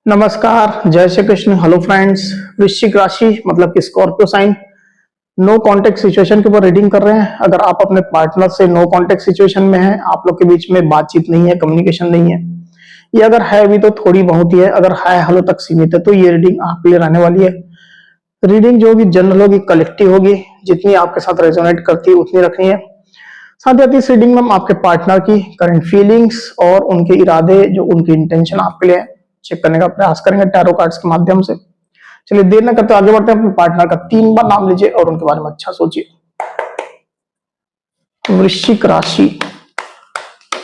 नमस्कार, जय Shri Krishna. Hello friends, वृश्चिक राशि मतलब कि Scorpio sign no contact situation के ऊपर रीडिंग कर रहे हैं। अगर आप अपने पार्टनर से नो कांटेक्ट सिचुएशन में हैं, आप लोग के बीच में बातचीत नहीं है, कम्युनिकेशन नहीं है, ये अगर है भी तो थोड़ी बहुत ही है, अगर हाय हेलो तक सीमित है तो ये रीडिंग आपके लिए रहने वाली है। रीडिंग जो भी जनरल होगी, कलेक्टिव होगी, जितनी आपके साथ रेजोनेट करती है उतनी रखनी है। साथ ही इस रीडिंग में हम आपके पार्टनर की करंट फीलिंग्स और उनके इरादे, जो उनकी इंटेंशन आपके लिए चेक करने का प्रयास करेंगे टैरो कार्ड्स के माध्यम से। चलिए देर न करते आगे बढ़ते हैं। अपने पार्टनर का 3 बार नाम लीजिए और उनके बारे में अच्छा सोचिए। वृश्चिक राशि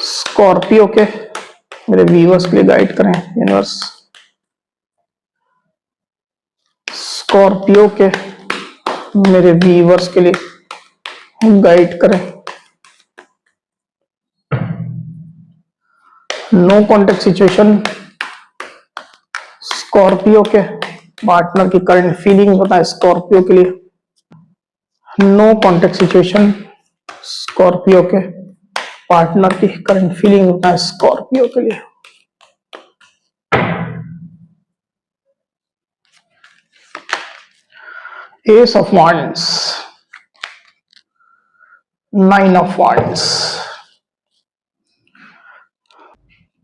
स्कॉर्पियो के मेरे व्यूअर्स के लिए गाइड करें यूनिवर्स। स्कॉर्पियो के मेरे व्यूअर्स के लिए गाइड करें। नो कॉन्टेक्ट सिचुएशन, स्कॉर्पियो के पार्टनर की करंट फीलिंग बताएं स्कॉर्पियो के लिए। नो कॉन्टेक्ट सिचुएशन, स्कॉर्पियो के पार्टनर की करंट फीलिंग बताएं स्कॉर्पियो के लिए। S of wands, 9 of wands.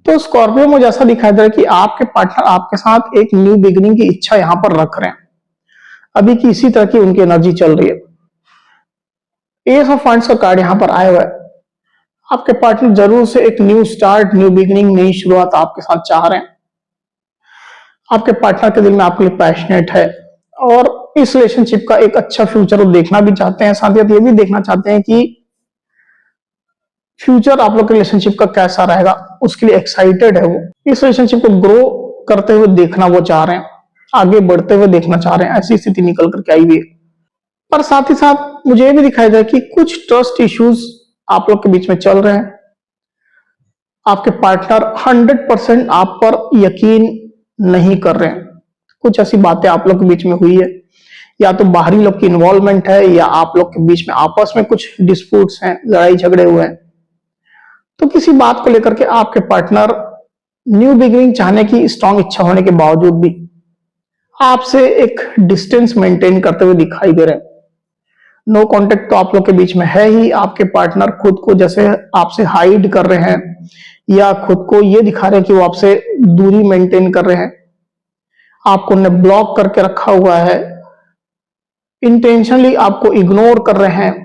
तो स्कॉर्पियो मुझे ऐसा दिखाई दे रहा है कि आपके पार्टनर आपके साथ एक न्यू बिगिनिंग की इच्छा यहां पर रख रहे हैं। अभी की इसी तरह की उनकी एनर्जी चल रही है। एस ऑफ वांड्स का कार्ड यहां पर आया हुआ है। आपके पार्टनर जरूर से एक न्यू स्टार्ट, न्यू बिगिनिंग, नई शुरुआत आपके साथ चाह रहे हैं। आपके पार्टनर के दिल में आपके लिए पैशनेट है और इस रिलेशनशिप का एक अच्छा फ्यूचर वो देखना भी चाहते हैं। साथ ही ये भी देखना चाहते हैं कि फ्यूचर आप लोग के रिलेशनशिप का कैसा रहेगा, उसके लिए एक्साइटेड है वो। इस रिलेशनशिप को ग्रो करते हुए देखना वो चाह रहे हैं, आगे बढ़ते हुए देखना चाह रहे हैं। ऐसी स्थिति निकल करके आई हुई है। पर साथ ही साथ मुझे भी दिखाई दे कि कुछ ट्रस्ट इश्यूज आप लोग के बीच में चल रहे हैं। आपके पार्टनर 100% आप पर यकीन नहीं कर रहे हैं। कुछ ऐसी बातें आप लोग के बीच में हुई है, या तो बाहरी लोग की इन्वॉल्वमेंट है, या आप लोग के बीच में आपस में कुछ डिस्प्यूट्स हैं, लड़ाई झगड़े हुए हैं। तो किसी बात को लेकर के आपके पार्टनर न्यू बिगिनिंग चाहने की स्ट्रांग इच्छा होने के बावजूद भी आपसे एक डिस्टेंस मेंटेन करते हुए दिखाई दे रहे हैं। नो कांटेक्ट तो आप लोग के बीच में है ही। आपके पार्टनर खुद को जैसे आपसे हाइड कर रहे हैं, या खुद को ये दिखा रहे हैं कि वो आपसे दूरी मेंटेन कर रहे हैं, आपको उन्हें ब्लॉक करके रखा हुआ है, इंटेंशनली आपको इग्नोर कर रहे हैं।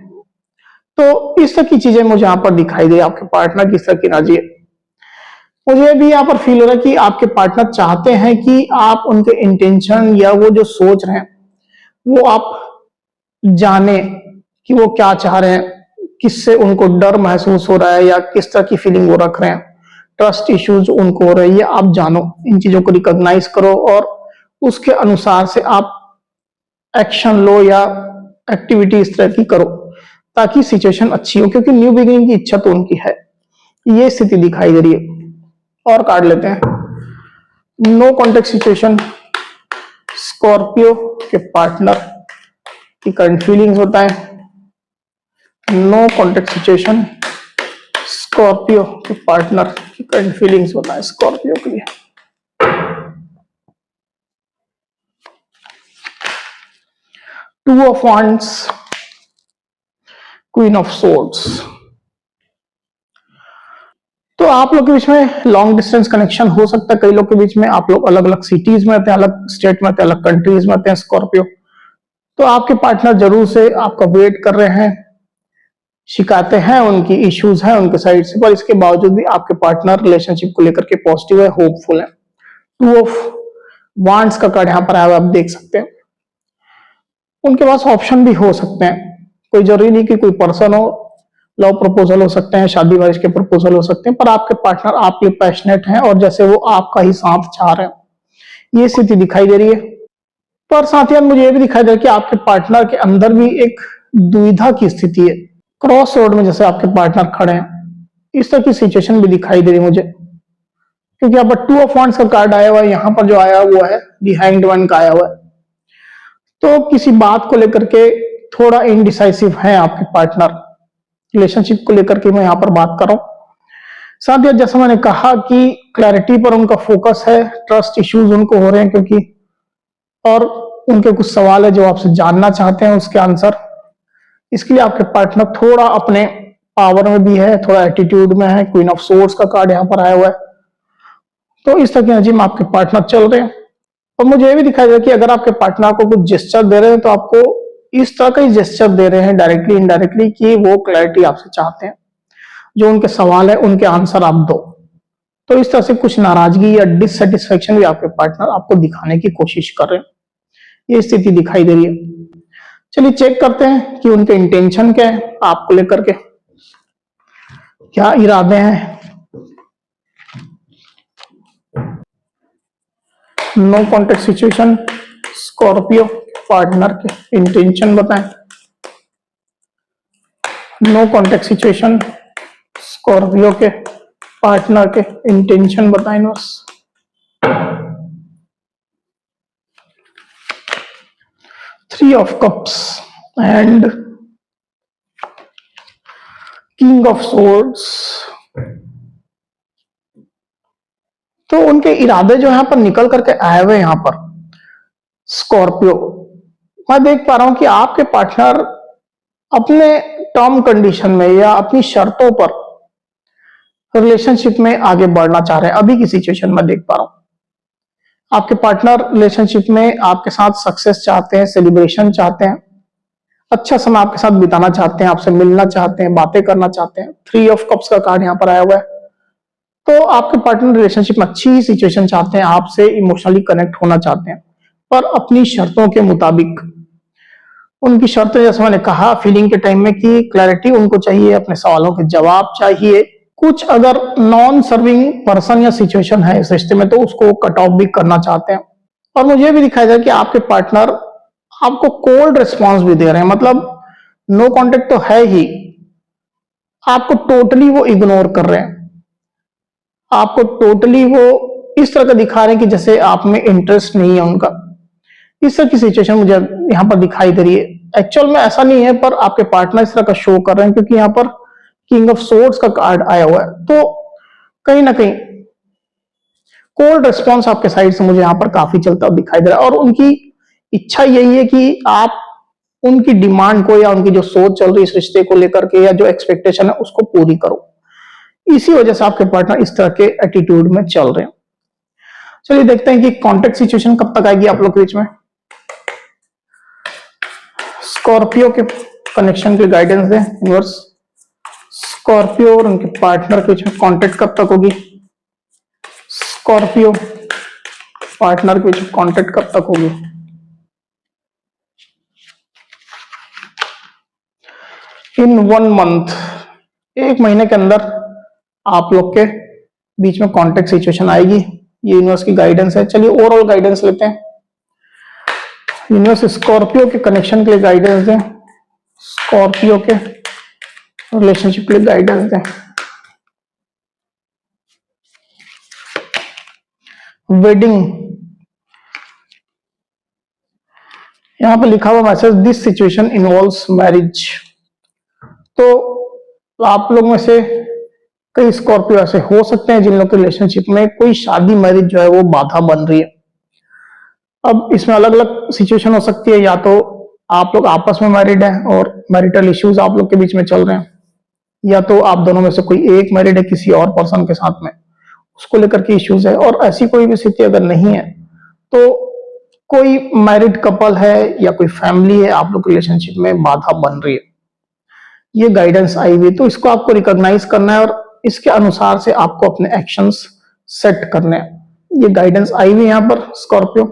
तो इस तरह की चीजें मुझे यहां पर दिखाई दे। आपके पार्टनर की इस तरह की एनर्जी है। मुझे भी यहां पर फील हो रहा है कि आपके पार्टनर चाहते हैं कि आप उनके इंटेंशन या वो जो सोच रहे हैं वो आप जाने कि वो क्या चाह रहे हैं, किससे उनको डर महसूस हो रहा है, या किस तरह की फीलिंग वो रख रहे हैं, ट्रस्ट इश्यूज उनको हो रही है। आप जानो, इन चीजों को रिकॉग्नाइज करो और उसके अनुसार से आप एक्शन लो या एक्टिविटी इस तरह की करो ताकि सिचुएशन अच्छी हो, क्योंकि न्यू बिगिनिंग की इच्छा तो उनकी है। ये स्थिति दिखाई दे रही है। और कार्ड लेते हैं। नो कॉन्टेक्ट सिचुएशन, स्कॉर्पियो के पार्टनर की करंट फीलिंग्स होता है। नो कॉन्टेक्ट सिचुएशन, स्कॉर्पियो के पार्टनर की करंट फीलिंग्स होता है स्कॉर्पियो के लिए। Two of wands, queen of swords. तो आप लोग के बीच में लॉन्ग डिस्टेंस कनेक्शन हो सकता है। कई लोग के बीच में आप लोग अलग अलग सिटीज में रहते हैं, अलग स्टेट में रहते हैं, अलग कंट्रीज में रहते हैं स्कॉर्पियो। तो आपके पार्टनर जरूर से आपका वेट कर रहे हैं, शिकायतें हैं उनकी, इश्यूज हैं उनके साइड से, पर इसके बावजूद भी आपके पार्टनर रिलेशनशिप को लेकर के पॉजिटिव है, होपफुल है। टू ऑफ वांड्स का कार्ड यहां पर आया, आप देख सकते हैं। उनके पास ऑप्शन भी हो सकते हैं। कोई जरूरी नहीं कि कोई पर्सन हो, लव प्रपोजल हो सकते हैं, शादी वादी के प्रपोजल हो सकते हैं, पर आपके पार्टनर आपके लिए पैशनेट हैं और जैसे वो आपका ही साथ चाह रहे हैं, ये स्थिति दिखाई दे रही है। पर साथ ही मुझे ये भी दिखाई दे रहा है कि आपके पार्टनर के अंदर भी एक दुविधा की स्थिति है। क्रॉस रोड में जैसे आपके पार्टनर खड़े हैं, इस तरह की सिचुएशन भी दिखाई दे रही है मुझे, क्योंकि यहाँ पर टू ऑफ वांड्स का कार्ड आया हुआ है, यहाँ पर जो आया हुआ है द हैंग्ड वन का आया हुआ है। तो किसी बात को लेकर के थोड़ा इनडिसाइसिव है आपके पार्टनर। रिलेशनशिप को लेकर के मैं यहां पर बात कर रहा हूं। साथ ही जैसा मैंने कहा कि क्लैरिटी पर उनका फोकस है, ट्रस्ट इश्यूज उनको हो रहे हैं क्योंकि, और उनके कुछ सवाल है जो आपसे जानना चाहते हैं उसके आंसर। इसके लिए आपके पार्टनर थोड़ा अपने पावर में भी है, थोड़ा एटीट्यूड में है, क्वीन ऑफ सोर्ड्स का कार्ड यहाँ पर आया हुआ है। तो इस तरह की एनर्जी में आपके पार्टनर चल रहे हैं। और मुझे ये भी दिखाई दे रहा है कि अगर आपके पार्टनर को कुछ जेस्चर दे रहे हैं तो आपको इस तरह का ही जेस्चर दे रहे हैं डायरेक्टली इनडायरेक्टली कि वो क्लैरिटी आपसे चाहते हैं, जो उनके सवाल है उनके आंसर आप दो। तो इस तरह से कुछ नाराजगी या डिससेटिस्फेक्शन भी आपके पार्टनर आपको दिखाने की कोशिश कर रहे हैं, ये स्थिति दिखाई दे रही है। चलिए चेक करते हैं कि उनके इंटेंशन क्या है आपको लेकर के, क्या इरादे हैं। No contact situation, Scorpio partner के इंटेंशन बताएं। नो कॉन्टेक्ट सिचुएशन, स्कॉर्पियो के पार्टनर के इंटेंशन बताएं बस। Three of cups and king of swords. तो उनके इरादे जो यहां पर निकल करके आए हुए यहां पर स्कॉर्पियो, मैं देख पा रहा हूं कि आपके पार्टनर अपने टर्म कंडीशन में या अपनी शर्तों पर रिलेशनशिप में आगे बढ़ना चाह रहे हैं। अभी की सिचुएशन में देख पा रहा हूं आपके पार्टनर रिलेशनशिप में आपके साथ सक्सेस चाहते हैं, सेलिब्रेशन चाहते हैं, अच्छा समय आपके साथ बिताना चाहते हैं, आपसे मिलना चाहते हैं, बातें करना चाहते हैं। थ्री ऑफ कप्स का कार्ड यहां पर आया हुआ है। तो आपके पार्टनर रिलेशनशिप में अच्छी सिचुएशन चाहते हैं, आपसे इमोशनली कनेक्ट होना चाहते हैं, पर अपनी शर्तों के मुताबिक। उनकी शर्तें जैसे मैंने कहा फीलिंग के टाइम में कि क्लैरिटी उनको चाहिए, अपने सवालों के जवाब चाहिए। कुछ अगर नॉन सर्विंग पर्सन या सिचुएशन है इस रिश्ते में तो उसको कट ऑफ भी करना चाहते हैं। और मुझे भी दिखाई दे कि आपके पार्टनर आपको कोल्ड रिस्पॉन्स भी दे रहे हैं, मतलब नो कॉन्टेक्ट तो है ही, आपको टोटली वो इग्नोर कर रहे हैं, आपको टोटली वो इस तरह का दिखा रहे हैं कि जैसे आप में इंटरेस्ट नहीं है उनका। इस तरह की सिचुएशन मुझे यहां पर दिखाई दे रही है। एक्चुअल में ऐसा नहीं है, पर आपके पार्टनर इस तरह का शो कर रहे हैं क्योंकि यहां पर किंग ऑफ सोर्ड्स का कार्ड आया हुआ है। तो कहीं ना कहीं कोल्ड रिस्पॉन्स आपके साइड से मुझे यहां पर काफी चलता हुआ दिखाई दे रहा है, और उनकी इच्छा यही है कि आप उनकी डिमांड को या उनकी जो सोच चल रही है इस रिश्ते को लेकर के या जो एक्सपेक्टेशन है उसको पूरी करो। इसी वजह से आपके पार्टनर इस तरह के एटीट्यूड में चल रहे हैं। चलिए देखते हैं कि कॉन्टेक्ट सिचुएशन कब तक आएगी आप लोग के बीच में। स्कॉर्पियो के कनेक्शन के गाइडेंस दें यूनिवर्स। स्कॉर्पियो और उनके पार्टनर के बीच में कॉन्टेक्ट कब तक होगी। स्कॉर्पियो पार्टनर के बीच में कॉन्टेक्ट कब तक होगी। इन 1 मंथ, एक महीने के अंदर आप लोग के बीच में कॉन्टेक्ट सिचुएशन आएगी, ये यूनिवर्स की गाइडेंस है। चलिए ओवरऑल गाइडेंस लेते हैं। यूनिवर्स स्कॉर्पियो के कनेक्शन के लिए गाइडेंस दें, स्कॉर्पियो के रिलेशनशिप के लिए गाइडेंस दें। वेडिंग, यहां पर लिखा हुआ message this situation involves marriage. तो आप लोग में से कई स्कॉर्पियो ऐसे हो सकते हैं जिन लोग के रिलेशनशिप में कोई शादी मैरिज जो है वो बाधा बन रही है। अब इसमें अलग अलग सिचुएशन हो सकती है, या तो आप लोग आपस में मैरिड हैं और मैरिटल इश्यूज आप लोग के बीच में चल रहे हैं, या तो आप दोनों में से कोई एक मैरिड है किसी और पर्सन के साथ में, उसको लेकर के इश्यूज है। और ऐसी कोई भी स्थिति अगर नहीं है तो कोई मैरिड कपल है या कोई फैमिली है आप लोग रिलेशनशिप में बाधा बन रही है, ये गाइडेंस आई हुई। तो इसको आपको रिकॉग्नाइज करना है और इसके अनुसार से आपको अपने एक्शंस सेट करने हैं। ये गाइडेंस आई हुई यहाँ पर स्कॉर्पियो।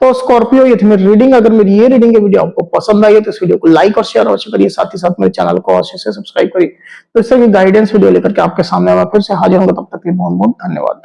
तो स्कॉर्पियो ये थी मेरी रीडिंग। अगर मेरी ये रीडिंग की वीडियो आपको पसंद आई है तो इस वीडियो को लाइक और शेयर अवश्य करिए, साथ ही साथ मेरे चैनल को अवश्य से सब्सक्राइब करिए। तो इस तरह की गाइडेंस वीडियो लेकर के आपके सामने मैं फिर से हाजिर होंगे, तब तक के लिए बहुत बहुत धन्यवाद।